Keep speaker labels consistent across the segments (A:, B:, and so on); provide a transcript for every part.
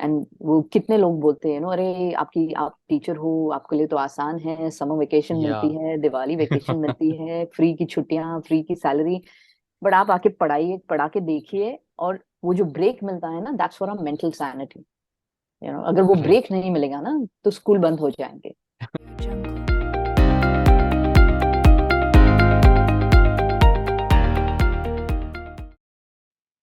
A: And वो कितने लोग बोलते हैं अरे आप टीचर हो, आपके लिए तो आसान है, समर वेकेशन मिलती
B: Yeah.
A: है, दिवाली वेकेशन मिलती है, फ्री की छुट्टियां, फ्री की सैलरी। बट आप आके पढ़ा के देखिए, और वो जो ब्रेक मिलता है ना, that's for a mental sanity. अगर वो
B: Correct.
A: ब्रेक नहीं मिलेगा ना, तो स्कूल बंद हो जाएंगे।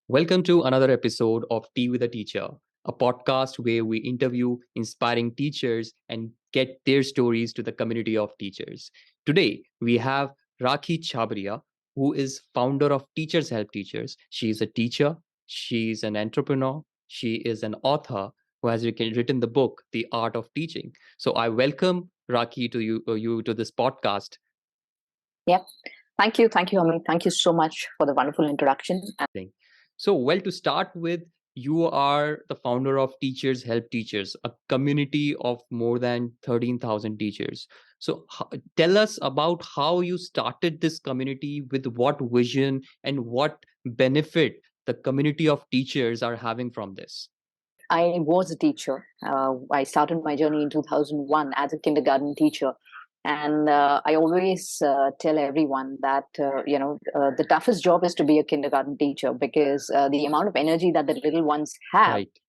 B: Welcome to another episode of Tea with a Teacher, a podcast where we interview inspiring teachers and get their stories to the community of teachers. Today, we have Rakhee Chhabria, who is founder of Teachers Help Teachers. She is a teacher, she's an entrepreneur, she is an author who has written the book, The Art of Teaching. So I welcome Rakhee to you to this podcast.
A: Yep. Thank you, Amit. Thank you so much for the wonderful introduction.
B: Thing. So, well, to start with, you are the founder of Teachers Help Teachers, a community of more than 13,000 teachers. So, tell us about how you started this community, with what vision and what benefit the community of teachers are having from this.
A: I was a teacher. I started my journey in 2001 as a kindergarten teacher. And I always tell everyone that, the toughest job is to be a kindergarten teacher, because the amount of energy that the little ones have
B: Right.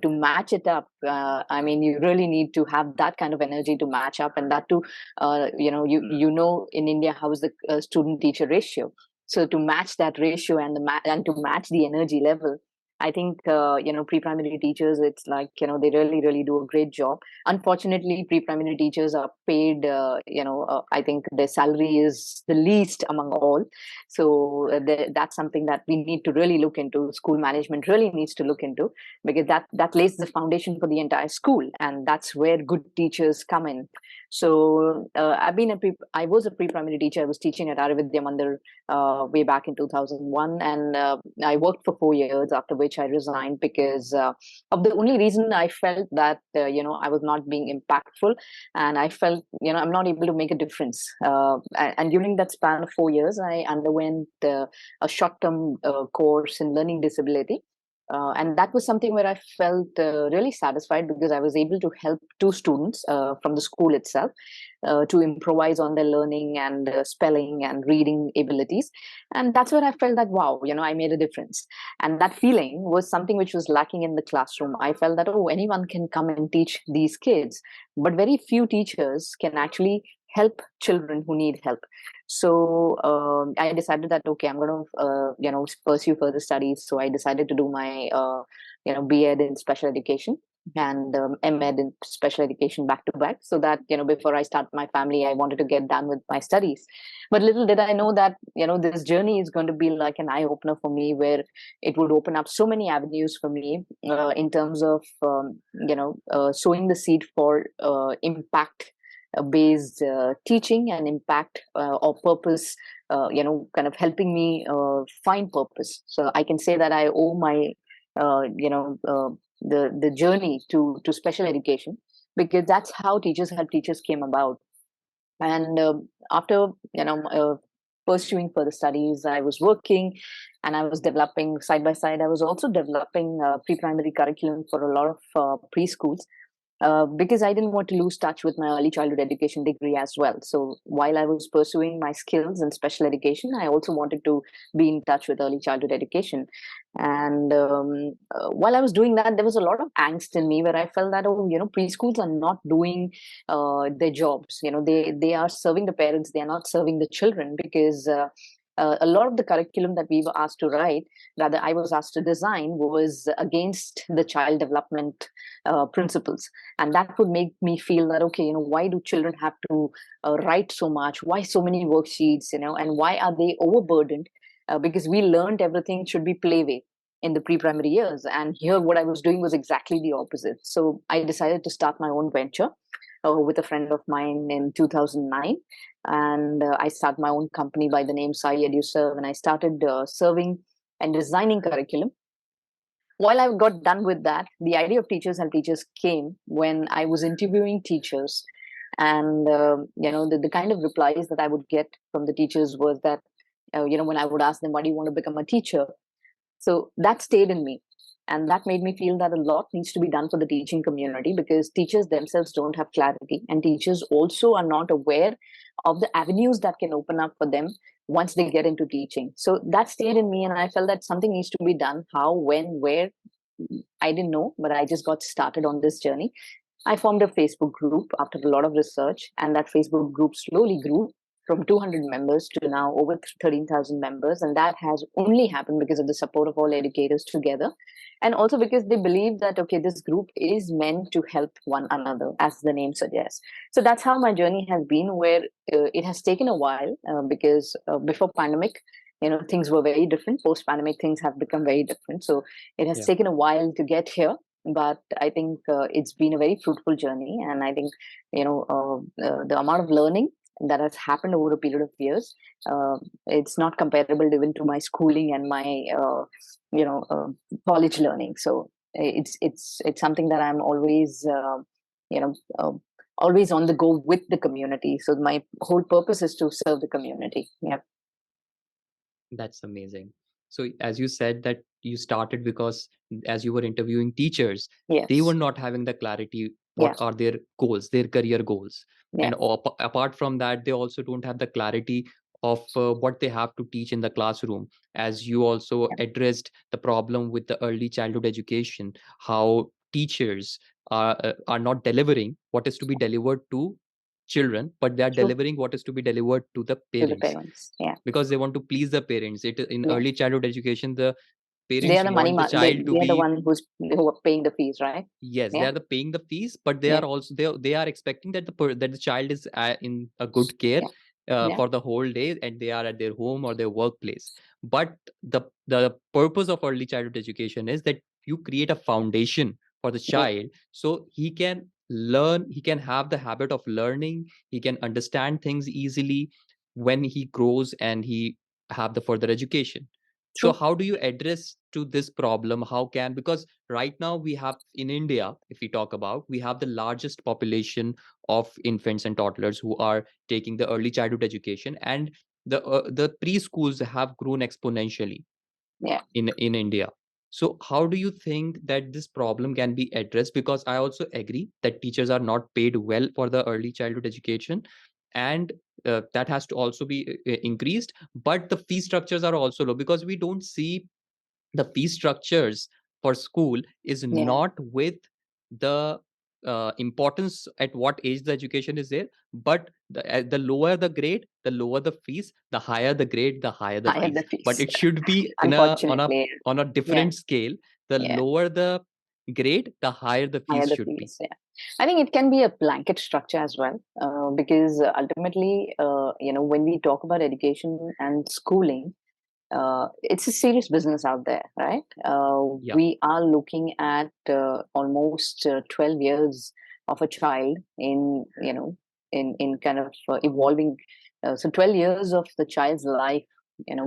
A: to match it up. I mean, you really need to have that kind of energy to match up, and that too, in India, how is the student-teacher ratio? So to match that ratio and and to match the energy level, I think pre-primary teachers, it's like they really do a great job. Unfortunately, pre-primary teachers are paid. I think their salary is the least among all. So that's something that we need to really look into. School management really needs to look into, because that lays the foundation for the entire school, and that's where good teachers come in. So I was a pre-primary teacher. I was teaching at Aravidya Mandir way back in 2001, and I worked for 4 years, after which I resigned, because of the only reason I felt that I was not being impactful, and I felt I'm not able to make a difference. And during that span of 4 years, I underwent a short-term course in learning disability. And that was something where I felt really satisfied, because I was able to help two students from the school itself to improvise on their learning and spelling and reading abilities. And that's where I felt that, wow, I made a difference. And that feeling was something which was lacking in the classroom. I felt that, oh, anyone can come and teach these kids, but very few teachers can actually help children who need help. So I decided that, okay, I'm going to pursue further studies. So I decided to do my B.Ed in special education, and M.Ed in special education back to back, so that before I start my family, I wanted to get done with my studies. But little did I know that this journey is going to be like an eye opener for me, where it would open up so many avenues for me in terms of sowing the seed for impact based teaching, and impact or purpose, kind of helping me find purpose. So I can say that I owe my uh, you know uh, the journey to special education, because that's how Teachers Help Teachers came about. And after pursuing further studies, I was working, and I was developing side by side. I was also developing pre-primary curriculum for a lot of preschools, because I didn't want to lose touch with my early childhood education degree as well. So while I was pursuing my skills in special education, I also wanted to be in touch with early childhood education. And while I was doing that, there was a lot of angst in me, where I felt that, oh, preschools are not doing their jobs. They are serving the parents, they are not serving the children, because a lot of the curriculum that we were asked to write, rather I was asked to design, was against the child development principles. And that would make me feel that, okay, why do children have to write so much, why so many worksheets, and why are they overburdened? Because we learned everything should be playway in the pre-primary years, and here what I was doing was exactly the opposite. So I decided to start my own venture with a friend of mine in 2009. And I started my own company by the name Sai EduServe, and I started serving and designing curriculum. While I got done with that, the idea of Teachers Help Teachers came when I was interviewing teachers. And the kind of replies that I would get from the teachers was that when I would ask them, why do you want to become a teacher? So that stayed in me. And that made me feel that a lot needs to be done for the teaching community, because teachers themselves don't have clarity, and teachers also are not aware of the avenues that can open up for them once they get into teaching. So that stayed in me, and I felt that something needs to be done. How, when, where, I didn't know, but I just got started on this journey. I formed a Facebook group after a lot of research, and that Facebook group slowly grew from 200 members to now over 13,000 members. And that has only happened because of the support of all educators together. And also because they believe that, okay, this group is meant to help one another, as the name suggests. So that's how my journey has been, where it has taken a while, because before pandemic, things were very different. Post pandemic, things have become very different. So it has taken a while to get here, but I think it's been a very fruitful journey. And I think the amount of learning that has happened over a period of years, it's not comparable even to my schooling and my college learning. So it's something that I'm always always on the go with the community. So my whole purpose is to serve the community. Yeah.
B: That's amazing. So as you said that you started because as you were interviewing teachers,
A: Yes.
B: they were not having the clarity what are their goals, their career goals. And apart from that, they also don't have the clarity of what they have to teach in the classroom. As you also addressed the problem with the early childhood education, how teachers are not delivering what is to be delivered to children, but they are delivering what is to be delivered to the parents.
A: Yeah.
B: Because they want to please the parents. It in early childhood education, the
A: They
B: parents
A: are the
B: want the child to
A: they are the
B: be,
A: one who are paying the fees, right?
B: yes, they are the paying the fees, but they are also they are expecting that that the child is in a good care for the whole day, and they are at their home or their workplace. But the purpose of early childhood education is that you create a foundation for the child, so he can learn, he can have the habit of learning, he can understand things easily when he grows and he have the further education. So how do you address to this problem? How can, because right now we have in India, if we talk about, we have the largest population of infants and toddlers who are taking the early childhood education, and the preschools have grown exponentially in India. So how do you think that this problem can be addressed? Because I also agree that teachers are not paid well for the early childhood education, and that has to also be increased. But the fee structures are also low, because we don't see the fee structures for school is not with the importance at what age the education is there, but the lower the grade, the lower the fees, the higher the grade, the higher the fees. But it should be in on a different scale. The lower the grade, the higher the fees should be.
A: I think it can be a blanket structure as well, because ultimately, when we talk about education and schooling, it's a serious business out there, right? We are looking at almost 12 years of a child in kind of evolving. So 12 years of the child's life,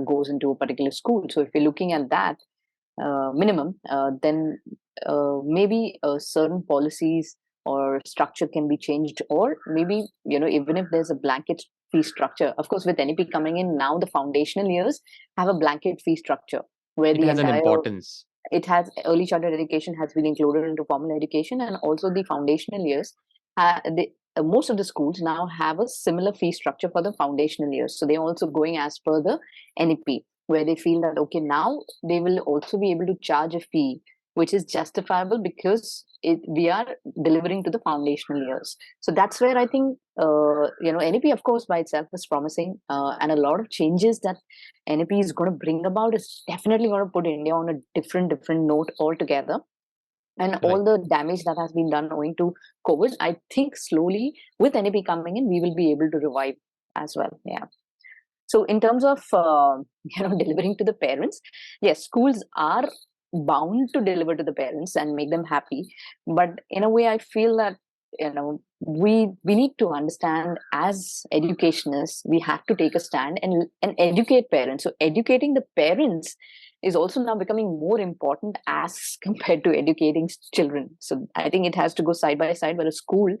A: goes into a particular school. So if we're looking at that minimum, then maybe certain policies or structure can be changed, or maybe even if there's a blanket fee structure. Of course, with NEP coming in now, the foundational years have a blanket fee structure where
B: it has an importance.
A: It has early childhood education has been included into formal education, and also the foundational years. Most of the schools now have a similar fee structure for the foundational years, so they're also going as per the NEP, where they feel that okay, now they will also be able to charge a fee which is justifiable because we are delivering to the foundational years. So that's where I think NEP, of course, by itself is promising, and a lot of changes that NEP is going to bring about is definitely going to put India on a different note altogether. And all the damage that has been done owing to COVID, I think slowly with NEP coming in, we will be able to revive as well. Yeah. So in terms of delivering to the parents, yes, schools are bound to deliver to the parents and make them happy. But in a way, I feel that we need to understand, as educationists, we have to take a stand and educate parents. So educating the parents is also now becoming more important as compared to educating children. So I think it has to go side by side, where a school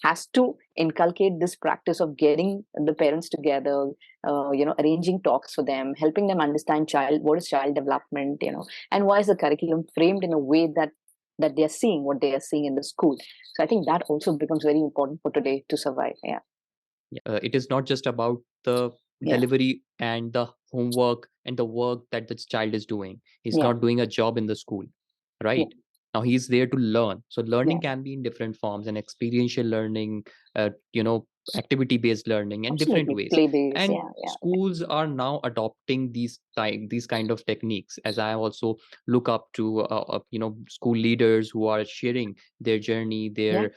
A: has to inculcate this practice of getting the parents together, arranging talks for them, helping them understand what is child development, and why is the curriculum framed in a way that they are seeing what they are seeing in the school. So I think that also becomes very important for today to survive. Yeah.
B: It is not just about the
A: Yeah.
B: delivery and the homework and the work that the child is doing. He's
A: Yeah.
B: not doing a job in the school, right?
A: Yeah.
B: Now he's there to learn. So learning
A: Yeah.
B: can be in different forms, and experiential learning, activity based learning, and different
A: Absolutely.
B: ways.
A: Play based.
B: And
A: Yeah. Yeah.
B: schools are now adopting these kind of techniques, as I also look up to school leaders who are sharing their journey,
A: Yeah.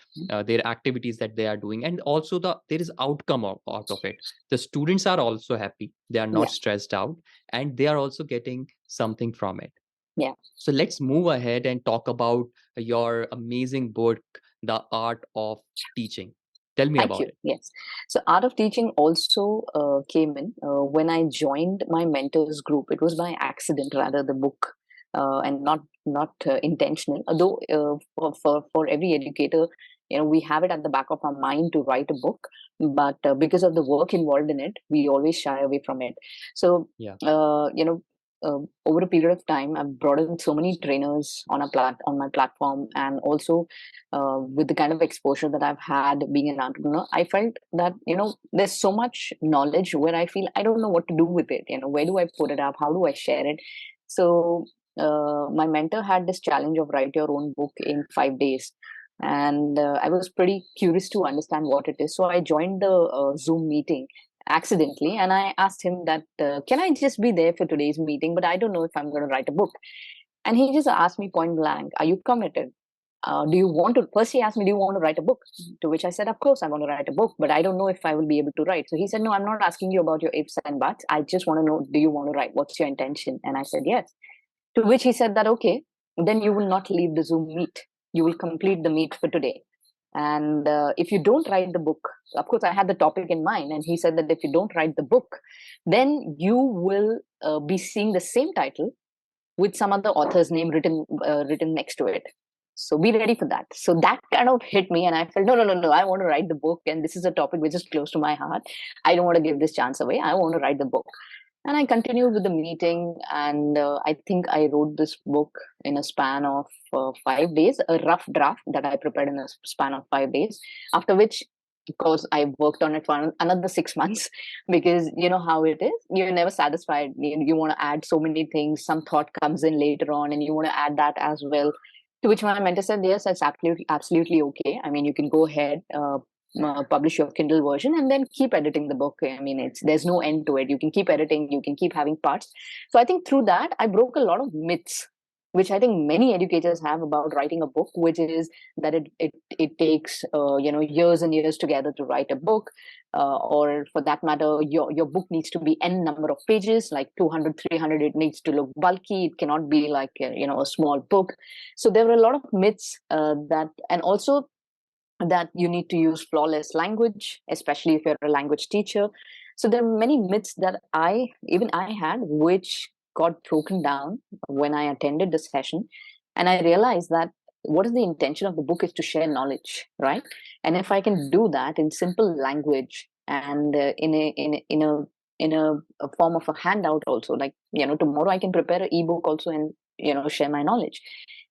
B: their activities that they are doing, and also there is outcome out of it. The students are also happy, they are
A: Yeah.
B: not stressed out, and they are also getting something from it.
A: Yeah.
B: So let's move ahead and talk about your amazing book, The Art of Teaching. Tell me
A: Thank
B: about
A: you.
B: it.
A: Yes. So, Art of Teaching also came in when I joined my mentors group. It was by accident, rather, the book, and not intentional. Although for every educator, we have it at the back of our mind to write a book, but because of the work involved in it, we always shy away from it. So,
B: Yeah.
A: uh, you know. Over a period of time, I've brought in so many trainers on my platform, and also with the kind of exposure that I've had being an entrepreneur, I felt that, there's so much knowledge where I feel I don't know what to do with it. Where do I put it up? How do I share it? So my mentor had this challenge of write your own book in 5 days. And I was pretty curious to understand what it is. So I joined the Zoom meeting accidentally, and I asked him that, can I just be there for today's meeting? But I don't know if I'm going to write a book. And he just asked me point blank, are you committed? Do you want to, first he asked me, do you want to write a book? To which I said, of course I want to write a book, but I don't know if I will be able to write. So he said, no, I'm not asking you about your ifs and buts. I just want to know, do you want to write? What's your intention? And I said, yes. To which he said that, okay, then you will not leave the Zoom meet. You will complete the meet for today. And if you don't write the book, of course, I had the topic in mind. And he said that if you don't write the book, then you will be seeing the same title with some other author's name written next to it. So be ready for that. So that kind of hit me, and I felt, no, no, no, no. I want to write the book, and this is a topic which is close to my heart. I don't want to give this chance away. I want to write the book. And I continued with the meeting, and I think I wrote this book in a span of 5 days, a rough draft that I prepared in a span of 5 days. After which, of course, I worked on it for another 6 months, because you know how it is. You're never satisfied. You want to add so many things. Some thought comes in later on, and you want to add that as well. To which my mentor said, "Yes, that's absolutely okay. I mean, you can go ahead." Publish your Kindle version and then keep editing the book. I mean, there's no end to it. You can keep editing, you can keep having parts. So I think through that, I broke a lot of myths, which I think many educators have about writing a book, which is that it takes years and years together to write a book, or for that matter, your book needs to be n number of pages, like 200, 300. It needs to look bulky. It cannot be like a small book. So there were a lot of myths and also that you need to use flawless language, especially if you're a language teacher. So there are many myths that I had, which got broken down when I attended the session. And I realized that what is the intention of the book is to share knowledge, right? And if I can do that in simple language and in a form of a handout also, like, tomorrow I can prepare an ebook also and, share my knowledge.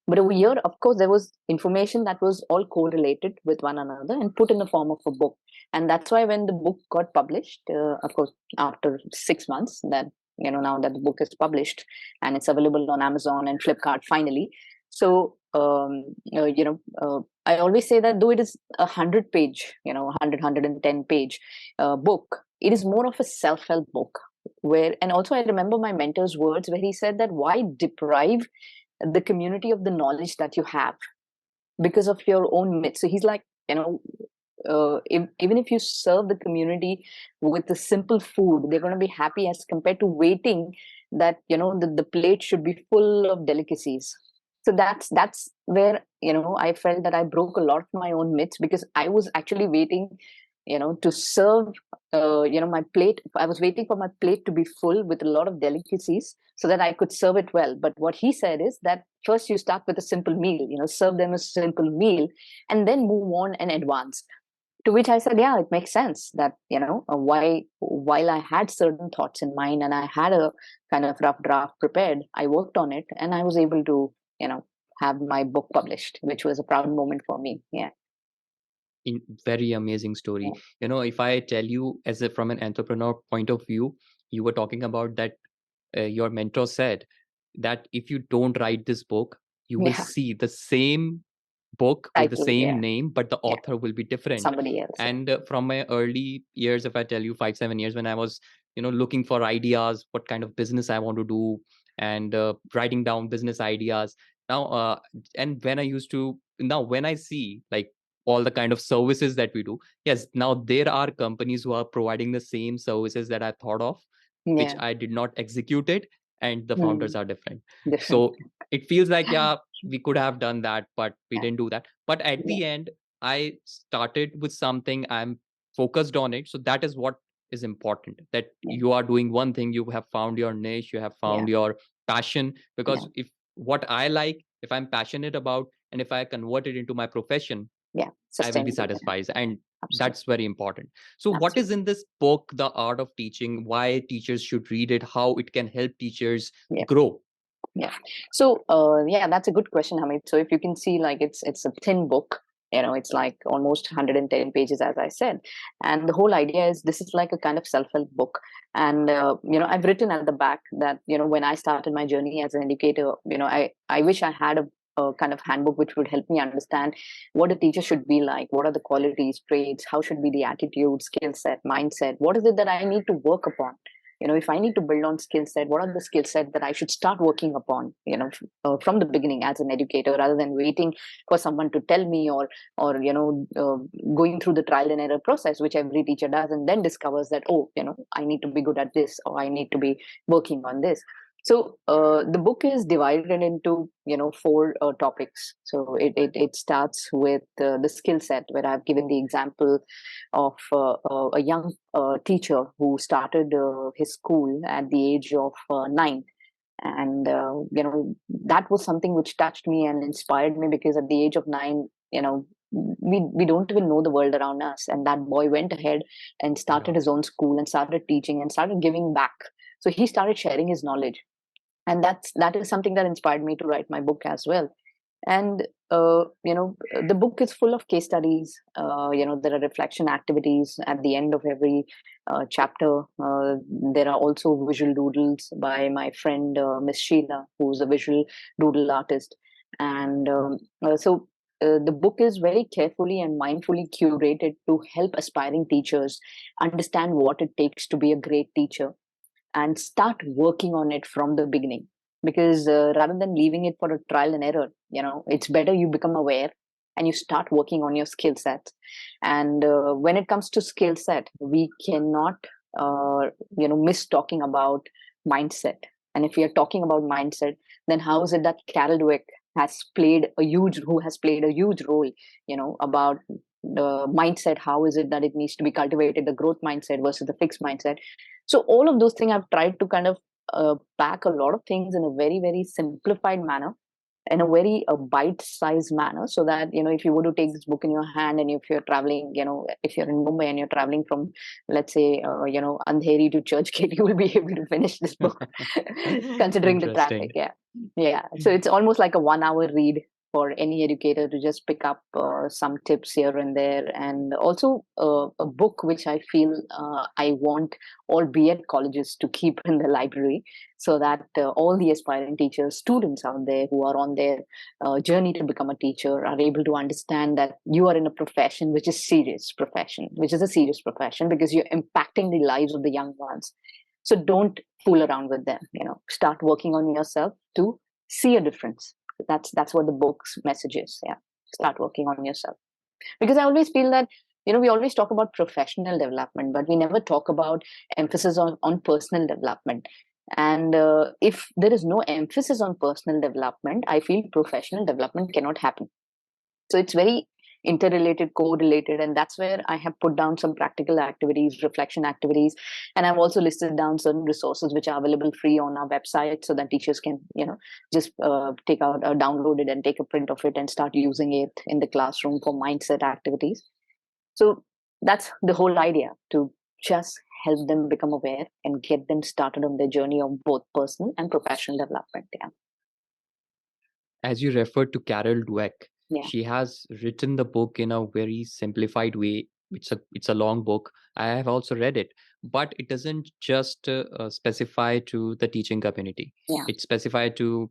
A: But over here, of course, there was information that was all correlated with one another and put in the form of a book. And that's why when the book got published, of course, after 6 months, that, now that the book is published and it's available on Amazon and Flipkart finally. So, I always say that though it is 100 page, 110 page book, it is more of a self-help book and also I remember my mentor's words where he said that why deprive the community of the knowledge that you have because of your own myth. So he's like, even if you serve the community with the simple food, they're going to be happy as compared to waiting that, the plate should be full of delicacies. So that's where, I felt that I broke a lot of my own myths, because I was actually waiting to serve, my plate. I was waiting for my plate to be full with a lot of delicacies so that I could serve it well. But what he said is that first you start with a simple meal, serve them a simple meal and then move on and advance. To which I said, yeah, it makes sense that, while I had certain thoughts in mind and I had a kind of rough draft prepared, I worked on it and I was able to, have my book published, which was a proud moment for me. Yeah.
B: Very amazing story. If I tell you from an entrepreneur point of view, you were talking about that your mentor said that if you don't write this book, you will
A: Yeah.
B: see the same book with the
A: Title,
B: same
A: yeah.
B: name, but the
A: Yeah.
B: author will be different.
A: Somebody else.
B: And from my early years, if I tell you 5-7 years, when I was looking for ideas, what kind of business I want to do, and writing down business ideas now, and when I see like all the kind of services that we do, yes, now there are companies who are providing the same services that I thought of, which
A: Yeah.
B: I did not execute it, and the founders are different.
A: Different.
B: So it feels like, yeah, we could have done that, but we didn't do that. But at
A: Yeah.
B: the end, I started with something, I'm focused on it. So that is what is important, that
A: Yeah.
B: you are doing one thing, you have found your niche, you have found your passion. Because if what I like, if I'm passionate about, and if I convert it into my profession,
A: Yeah.
B: I will be
A: Sustainable.
B: satisfied. And
A: Absolutely.
B: that's very important. So what is
A: Absolutely.
B: in this book, The Art of Teaching, why teachers should read it, how it can help teachers grow?
A: Yeah. So, that's a good question, Hamid. So if you can see, like, it's a thin book, it's like almost 110 pages, as I said. And the whole idea is this is like a kind of self-help book. And, I've written at the back that, when I started my journey as an educator, I wish I had a kind of handbook which would help me understand what a teacher should be like, what are the qualities, traits, how should be the attitude, skill set, mindset, what is it that I need to work upon. If I need to build on skill set, what are the skill set that I should start working upon, from the beginning as an educator, rather than waiting for someone to tell me, or going through the trial and error process, which every teacher does, and then discovers that, oh, I need to be good at this, or I need to be working on this. So the book is divided into, four topics. So it starts with the skill set, where I've given the example of a young teacher who started his school at the age of 9. And that was something which touched me and inspired me, because at the age of 9, we don't even know the world around us, and that boy went ahead and started his own school and started teaching and started giving back. So he started sharing his knowledge, and that is something that inspired me to write my book as well. And the book is full of case studies. There are reflection activities at the end of every chapter. There are also visual doodles by my friend Miss Sheila, who's a visual doodle artist. And the book is very carefully and mindfully curated to help aspiring teachers understand what it takes to be a great teacher and start working on it from the beginning. Because rather than leaving it for a trial and error, it's better you become aware and you start working on your skill set. And when it comes to skill set, we cannot miss talking about mindset. And if we are talking about mindset, then how is it that Carol Dweck who has played a huge role, about the mindset? How is it that it needs to be cultivated, the growth mindset versus the fixed mindset? So all of those things, I've tried to kind of pack a lot of things in a very, very simplified manner, in a very bite-sized manner, so that, if you were to take this book in your hand, and if you're traveling, if you're in Mumbai and you're traveling from, let's say, Andheri to Churchgate, you will be able to finish this book, considering the traffic. Yeah. So it's almost like a 1 hour read for any educator to just pick up some tips here and there. And also a book which I feel I want all B.Ed colleges to keep in the library, so that all the aspiring teachers, students out there who are on their journey to become a teacher, are able to understand that you are in a profession which is a serious profession, because you're impacting the lives of the young ones. So don't fool around with them. Start working on yourself to see a difference. That's what the book's message is. Yeah, start working on yourself. Because I always feel that, we always talk about professional development, but we never talk about emphasis on personal development. And if there is no emphasis on personal development, I feel professional development cannot happen. So it's very interrelated, correlated, and that's where I have put down some practical activities, reflection activities, and I've also listed down certain resources which are available free on our website, so that teachers can, just take out or download it and take a print of it and start using it in the classroom for mindset activities. So that's the whole idea, to just help them become aware and get them started on their journey of both personal and professional development. Yeah.
B: As you referred to Carol Dweck,
A: Yeah.
B: she has written the book in a very simplified way. It's a long book. I have also read it, but it doesn't just specify to the teaching community.
A: Yeah.
B: It's specified to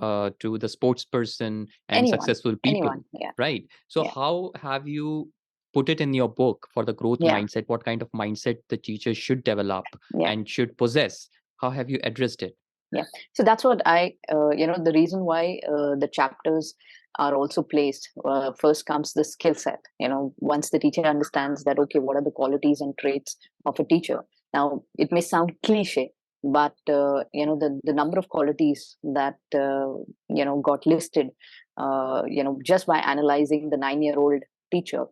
B: the sports person and
A: Anyone,
B: successful people,
A: anyone. Yeah.
B: right? So
A: Yeah.
B: how have you put it in your book for the growth
A: Yeah.
B: mindset? What kind of mindset the teacher should develop
A: Yeah.
B: and should possess? How have you addressed it?
A: Yeah. So that's what the reason why the chapters are also placed. First comes the skill set. Once the teacher understands that, okay, what are the qualities and traits of a teacher? Now, it may sound cliche, but the number of qualities that got listed, just by analyzing the 9-year-old teacher,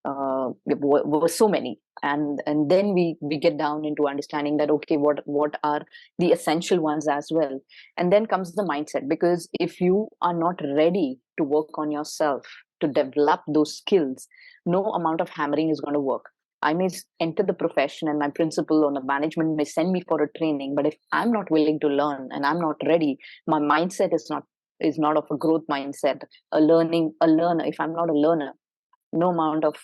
A: were so many, and then we get down into understanding that, okay, what are the essential ones as well. And then comes the mindset, because if you are not ready to work on yourself to develop those skills, no amount of hammering is going to work. I may enter the profession and my principal or the management may send me for a training, but if I'm not willing to learn and I'm not ready, my mindset is not of a growth mindset, a learner. If I'm not a learner, no amount of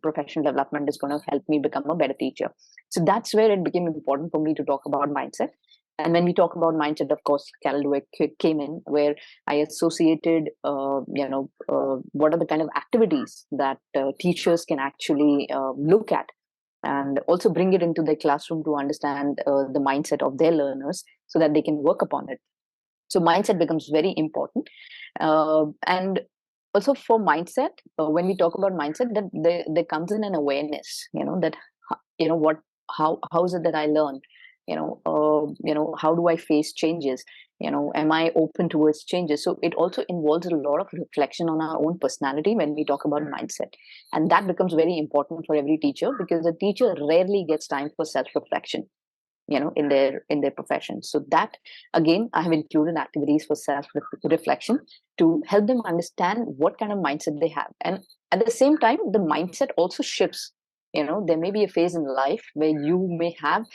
A: professional development is going to help me become a better teacher. So that's where it became important for me to talk about mindset. And when we talk about mindset, of course, Carol Dweck came in, where I associated, what are the kind of activities that teachers can actually look at, and also bring it into their classroom to understand the mindset of their learners so that they can work upon it. So mindset becomes very important. And also for mindset, when we talk about mindset, that there comes in an awareness, that what how is it that I learn, how do I face changes, am I open towards changes? So it also involves a lot of reflection on our own personality when we talk about mindset, and that becomes very important for every teacher, because a teacher rarely gets time for self reflection, in their profession. So that, again, I have included activities for self reflection to help them understand what kind of mindset they have. And at the same time, the mindset also shifts. There may be a phase in life where you may have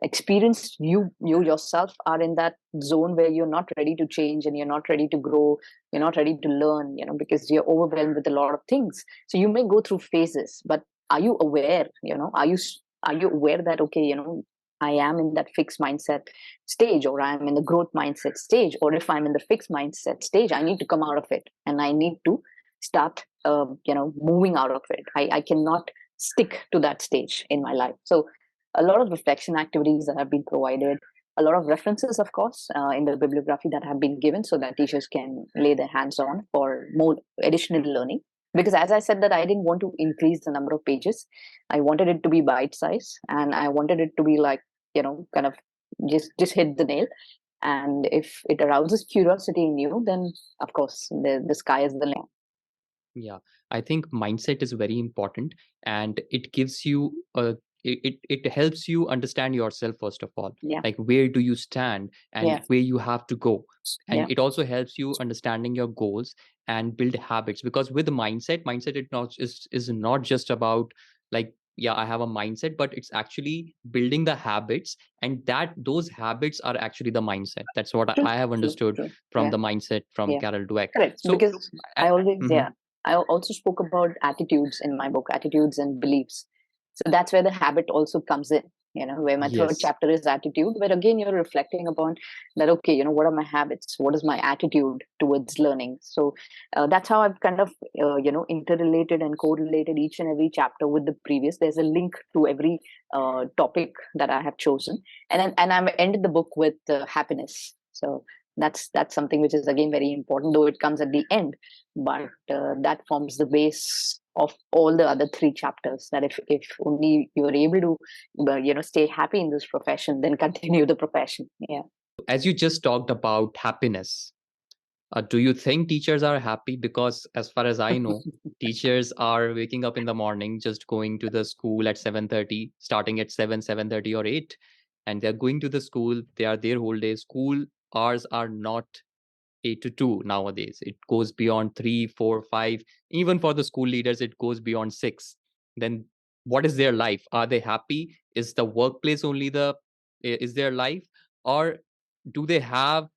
A: experienced, you yourself are in that zone where you're not ready to change and you're not ready to grow, you're not ready to learn, because you're overwhelmed with a lot of things. So you may go through phases, but are you aware, are you aware that, okay, I am in that fixed mindset stage, or I'm in the growth mindset stage, or if I'm in the fixed mindset stage, I need to come out of it and I need to start, moving out of it. I cannot stick to that stage in my life. So a lot of reflection activities that have been provided, a lot of references, of course, in the bibliography that have been given so that teachers can lay their hands on for more additional learning. Because as I said, that I didn't want to increase the number of pages. I wanted it to be bite size, and I wanted it to be like, kind of just hit the nail. And if it arouses curiosity in you, then of course the sky is the limit.
B: Yeah, I think mindset is very important, and it gives you it helps you understand yourself first of all.
A: Yeah.
B: Like, where do you stand and
A: Yeah.
B: where you have to go, and
A: Yeah.
B: it also helps you understanding your goals and build habits. Because with the mindset is not just about, like, yeah, I have a mindset, but it's actually building the habits, and that those habits are actually the mindset. That's what
A: True,
B: I have
A: true,
B: understood
A: true.
B: from
A: Yeah.
B: the mindset from
A: Yeah.
B: Carol Dweck.
A: Correct.
B: So
A: Because I always,
B: Mhm.
A: I also spoke about attitudes in my book, attitudes and beliefs. So that's where the habit also comes in, where my third
B: Yes.
A: chapter is attitude, where again you're reflecting upon that, okay, what are my habits? What is my attitude towards learning? So that's how I've kind of, interrelated and correlated each and every chapter with the previous. There's a link to every topic that I have chosen. And I've ended the book with happiness. So that's something which is again very important, though it comes at the end, but that forms the base of all the other 3 chapters, that if only you're able to stay happy in this profession, then continue the profession. Yeah.
B: As you just talked about happiness, Do you think teachers are happy? Because as far as I know, teachers are waking up in the morning, just going to the school at 7:30, starting at 7:30 or 8, and they're going to the school. They are there whole day. School hours are not 8 to 2 nowadays. It goes beyond 3, 4, 5. Even for the school leaders, it goes beyond 6. Then what is their life? Are they happy? Is the workplace only is their life? Or do they have,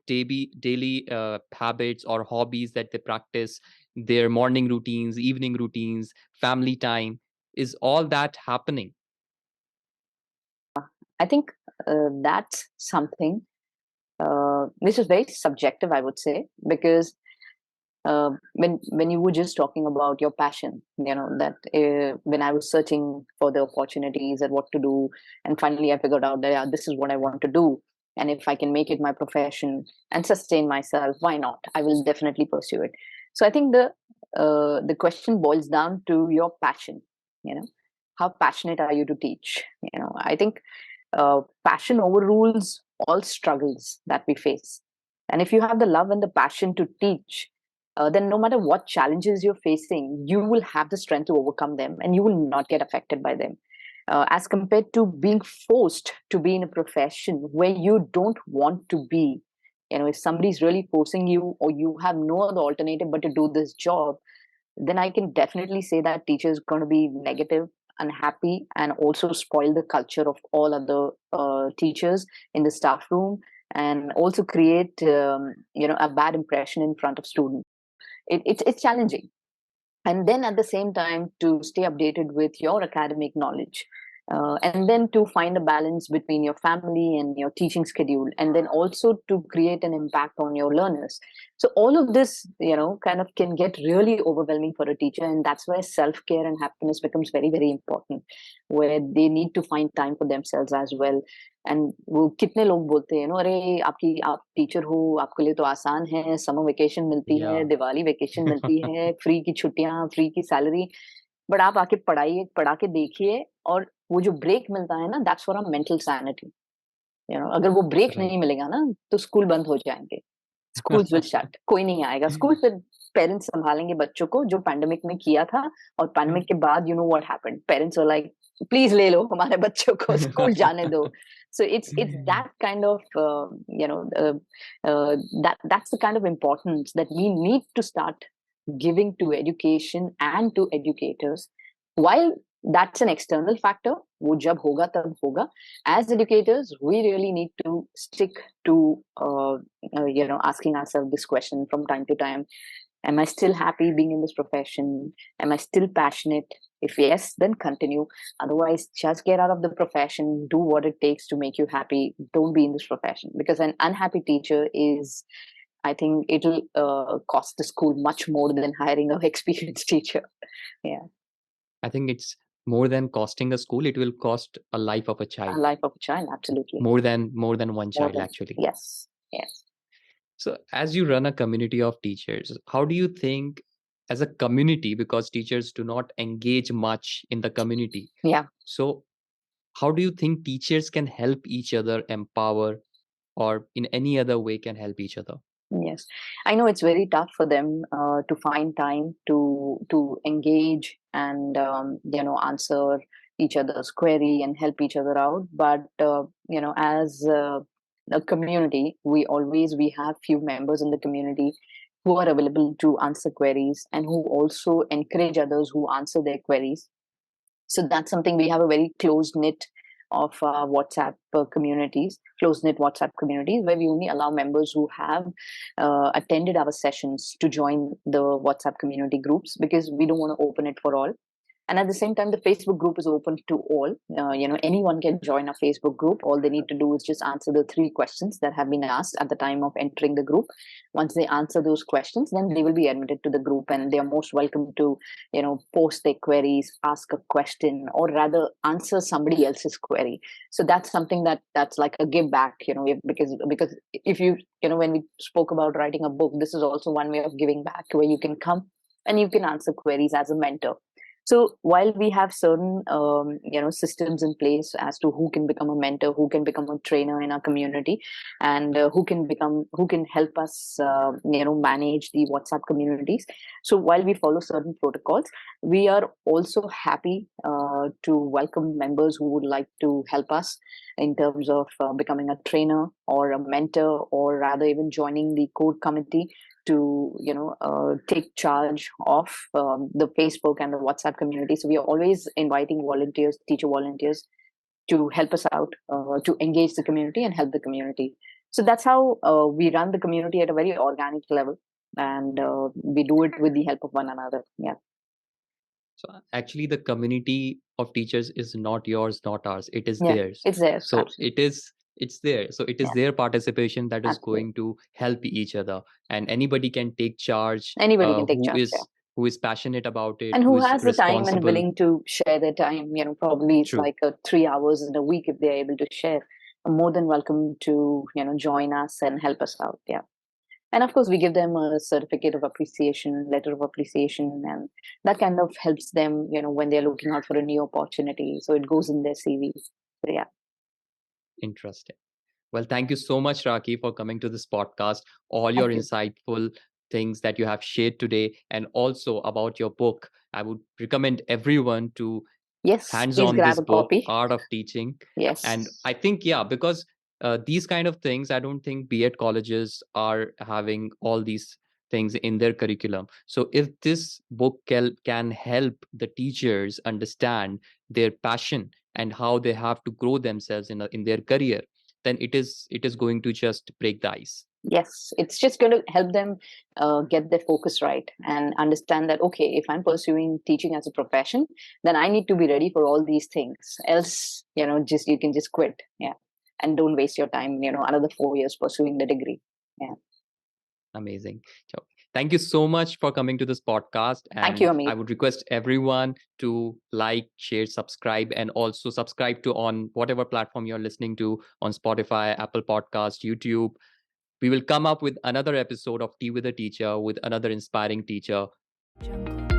B: daily habits or hobbies that they practice, their morning routines, evening routines, family time? Is all that happening?
A: I think that's something which is very subjective, I would say, because when you were just talking about your passion, that when I was searching for the opportunities and what to do, and finally I figured out that yeah, this is what I want to do, and if I can make it my profession and sustain myself, why not? I will definitely pursue it. So I think the question boils down to your passion. You know, how passionate are you to teach? I think passion overrules all struggles that we face. And if you have the love and the passion to teach, then no matter what challenges you're facing, you will have the strength to overcome them and you will not get affected by them. As compared to being forced to be in a profession where you don't want to be. If somebody's really forcing you or you have no other alternative but to do this job, then I can definitely say that teacher is going to be negative, unhappy, and also spoil the culture of all other teachers in the staff room, and also create a bad impression in front of students. It's challenging, and then at the same time to stay updated with your academic knowledge, and then to find a balance between your family and your teaching schedule, and then also to create an impact on your learners. So all of this kind of can get really overwhelming for a teacher, and that's where self-care and happiness becomes very, very important, where they need to find time for themselves as well. And वो कितने लोग बोलते हैं अरे आप teacher हो, आपके लिए तो आसान है, समर वेकेशन मिलती है,
B: Yeah.
A: दिवाली वेकेशन मिलती है, फ्री की छुट्टियां, फ्री की सैलरी, बट आप आके पढ़ा के देखिए, और वो जो ब्रेक मिलता है ना, that's for a mental sanity. अगर वो ब्रेक
B: Right.
A: नहीं मिलेगा ना, तो स्कूल बंद हो जाएंगे, स्कूल्स विल शट, कोई नहीं आएगा स्कूल. फिर पेरेंट्स संभालेंगे बच्चों को, जो पैंडेमिक में किया था. और पैंडेमिक के बाद what happened, parents were like please ले लो हमारे बच्चों को, स्कूल जाने दो. So it's that kind of that's the kind of importance that we need to start giving to education and to educators. While that's an external factor, वो जब होगा तब होगा. As educators, we really need to stick to asking ourselves this question from time to time: am I still happy being in this profession? Am I still passionate? If yes, then continue. Otherwise, just get out of the profession, do what it takes to make you happy. Don't be in this profession, because an unhappy teacher is, I think it'll cost the school much more than hiring an experienced teacher. Yeah.
B: I think it's more than costing a school, it will cost a life of a
A: A
B: child.
A: life of a child, absolutely.
B: More than one
A: More
B: child,
A: than,
B: actually.
A: yes, yes.
B: So as you run a community of teachers, how do you think as a community, because teachers do not engage much in the community,
A: Yeah.
B: so how do you think teachers can help each other empower, or in any other way can help each other?
A: Yes, I know it's very tough for them to find time to engage and answer each other's query and help each other out. But as a community, we have few members in the community who are available to answer queries and who also encourage others who answer their queries. So that's something. We have a very close knit of WhatsApp communities, close knit WhatsApp communities, where we only allow members who have attended our sessions to join the WhatsApp community groups, because we don't want to open it for all. And at the same time, the Facebook group is open to all. Anyone can join a Facebook group. All they need to do is just answer the 3 questions that have been asked at the time of entering the group. Once they answer those questions, then they will be admitted to the group, and they are most welcome to post their queries, ask a question, or rather answer somebody else's query. So that's something that's like a give back, because if when we spoke about writing a book, this is also one way of giving back, where you can come and you can answer queries as a mentor. So while we have certain systems in place as to who can become a mentor, who can become a trainer in our community, and who can help us manage the WhatsApp communities. So while we follow certain protocols, we are also happy to welcome members who would like to help us in terms of becoming a trainer or a mentor, or rather even joining the code committee to take charge of the Facebook and the WhatsApp community. So we are always inviting volunteers, teacher volunteers, to help us out, to engage the community and help the community. So that's how we run the community at a very organic level, and we do it with the help of one another. Yeah.
B: So actually, the community of teachers is not yours, not ours. It is
A: Yeah,
B: theirs.
A: it's there.
B: So
A: Absolutely.
B: it's there. So it is
A: Yeah,
B: their participation that is
A: absolutely.
B: going to help each other, and anybody can take charge.
A: Anybody can take
B: Who
A: charge. Yeah.
B: who is passionate about it,
A: And
B: who
A: who
B: is
A: has the time and
B: responsible.
A: willing to share their time, probably it's
B: True.
A: like 3 hours in a week. If they're able to share, are more than welcome to join us and help us out. Yeah. And of course we give them a certificate of appreciation, letter of appreciation, and that kind of helps them when they're looking out for a new opportunity, so it goes in their CV. So yeah.
B: Interesting. Well, thank you so much, Rakhee, for coming to this podcast. All your
A: Thank you.
B: insightful things that you have shared today, and also about your book. I would recommend everyone to
A: Yes,
B: hands
A: please
B: on
A: grab
B: this
A: a
B: book,
A: copy.
B: Art of Teaching. And
A: Yes.
B: I think, yeah, because these kind of things, I don't think B.Ed colleges are having all these things in their curriculum. So if this book can help the teachers understand their passion and how they have to grow themselves in their career, then it is going to just break the ice.
A: Yes, it's just going to help them get their focus right and understand that, okay, if I'm pursuing teaching as a profession, then I need to be ready for all these things. Else, just you can just quit. Yeah. And don't waste your time, another 4 years pursuing the degree. Yeah.
B: Amazing. So thank you so much for coming to this podcast.
A: Thank
B: And
A: you,
B: I
A: Amit.
B: would request everyone to like, share, subscribe, and also subscribe to on whatever platform you're listening to on Spotify, Apple Podcast, YouTube. We will come up with another episode of Tea with a Teacher with another inspiring teacher.
C: Jungle.